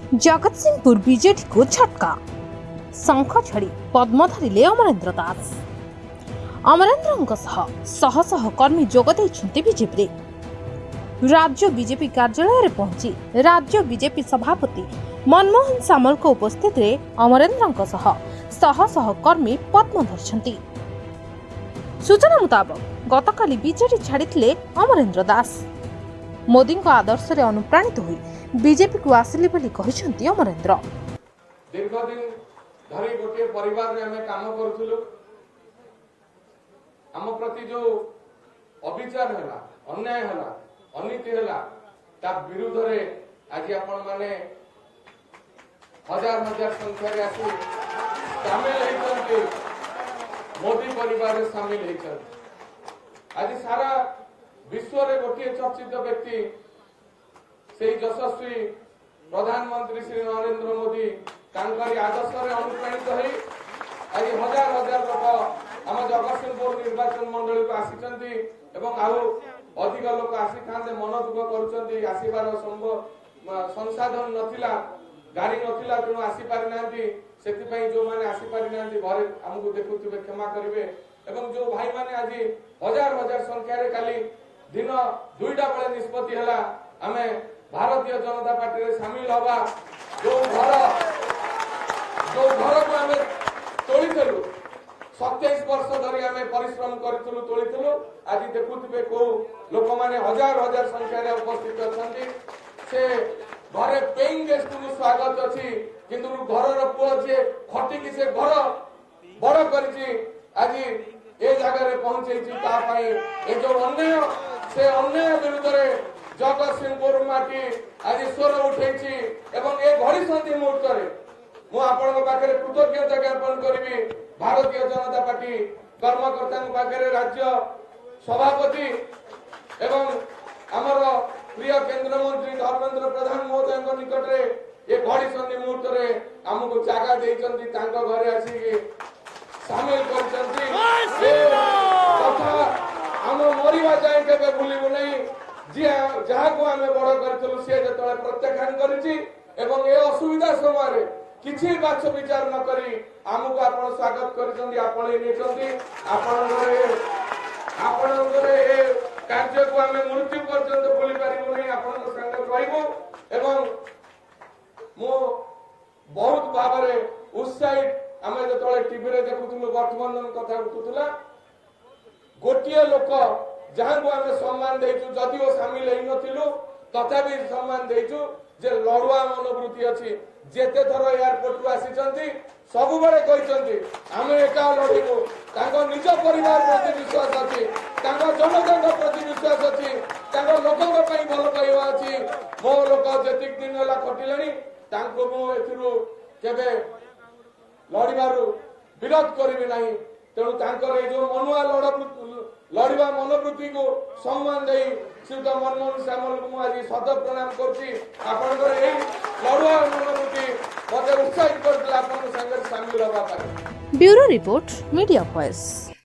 Jagatsinghpur BJD को झटका शंख छड़ी पद्म धरिले अमरेंद्र दास। अमरेंद्र शह शह कर्मी जोग देइछन्ति बीजेपी रे। राज्य बीजेपी कार्यालय रे पहुंची राज्य बीजेपी सभापति मनमोहन सामल को उपस्थित रे अमरेंद्र शह शह कर्मी पद्म धरिछन्ति। सूचना मुताबक गतकाली बीजेडी छाड़िथिले अमरेंद्र दास। मोदी को आदर्श रे अनुप्राणित होई बीजेपी को आसिले बोली कहिसंती अमरेंद्र। दीर्घ दिन धरी गोटे परिवार रे हमें काम करूथुलु। हम प्रति जो अविचार हला, अन्याय हला, अनीति हला ता विरुद्ध रे आज आपण माने हजार हजार संख्या रे आसी शामिल हेचंती। मोदी परिवार रे शामिल हेचंती। आज सारा विश्व रे गोटे चर्चित व्यक्ति से यशस्वी प्रधानमंत्री श्री नरेंद्र मोदी तांकरी आदर्श रे अनुप्राणित होई आज हजार हजार लोक आम जगतसिंहपुर निर्वाचन मंडली को आसीचंती एवं आउ अधिक लोक आसी थांते मन दुख करूचंती। आसीबार संभव संसाधन नथिला, गाड़ी नथिला, तेणु आसी पारि नांती। सेति पई जो माने आसी पारि नांती घरे हमकु देखुथिबे क्षमा करिवे। एवं जो भाई माने आज हजार हजार संख्या रे काली दिन 2टा बेले निष्पत्ति हला आमे भारतीय जनता पार्टी रे शामिल हवा। जो घर को आमे तोड़ीथलु 27 वर्ष धरी आमे परिश्रम करिथलु, तोड़ीथलु। आज देखुथिबे को लोक माने हजार हजार संख्या रे उपस्थित अछंती। से घरे पेइंग गेस्ट को स्वागत अछि, किंतु घर रो पुओ जे खटी कि से घर बड़ करिछि आज ए जगह रे पहुंचैछि ता पई ए जो अन्याय से अन्याय विरुद्ध रे जगतसिंहपुर माटी आज स्वर उठेछि। एवं ए घड़ी संधि मुहूर्त रे मु आपन पाखरे कृतज्ञता ज्ञापन करिवि भारतीय जनता पार्टी कर्मकर्ता पाखरे, राज्य सभापति एवं आमर प्रिय केंद्र मंत्री धर्मेंद्र प्रधान महोदय निकट रे ए घड़ी संधि मुहूर्त रे हमको जगह देइछन्ति, तांको घरे आसी शामिल करछन्ति। तथा हम मरिवा जाए केबे भूलिबु नहीं। जहाँ को आमे बड़ करथिलु से जतले प्रत्याख्यान करिछि एवं ए असुविधा समय रे किछि बाछ विचार न करी हमको आपण स्वागत करिसंती, आपण नेचंती। आपण ए कार्य को आमे मृत्यु पर्यंत भूली पारिबु नहीं। आपण संग रहइबु एवं मो बहुत भाबरे उत्साहित आमे जतले टीवी रे देखुथुलु गठबंधन कथा उठुथुला। गोटिए लोक जहाँ को आमे सम्मान देइछु, जदिओ शामिल हेइ नथिलु तथापि सम्मान देइछु जे लड़ुआ मनोवृत्ति अछि। जेते थर एयरपोर्ट को आसीचंती सबु बेले कहिचंती आमे एका लड़िबु। तांको निज परिवार प्रति विश्वास अछि, तांको जनता प्रति विश्वास अछि, तांको लोकଙ୍କ ପାଇଁ ଭଲ ପାଇବା ଅଛି। मो लोक जेतिक दिन होला खटिलेनी तांको मो एथिरु केबे लड़िबारु विरोध करिबि नाही। तेणु तांकर ए जो मनुआ लड़िबा मनोवृत्ति को सम्मान दे श्रीयुत मनमोहन सामल को आज सद प्रणाम करछि। आपनकर ए लड़ुआ मनोवृत्ति मते उत्साहित करथिला आपन संगे शामिल होबा पारे। Bureau report media voice.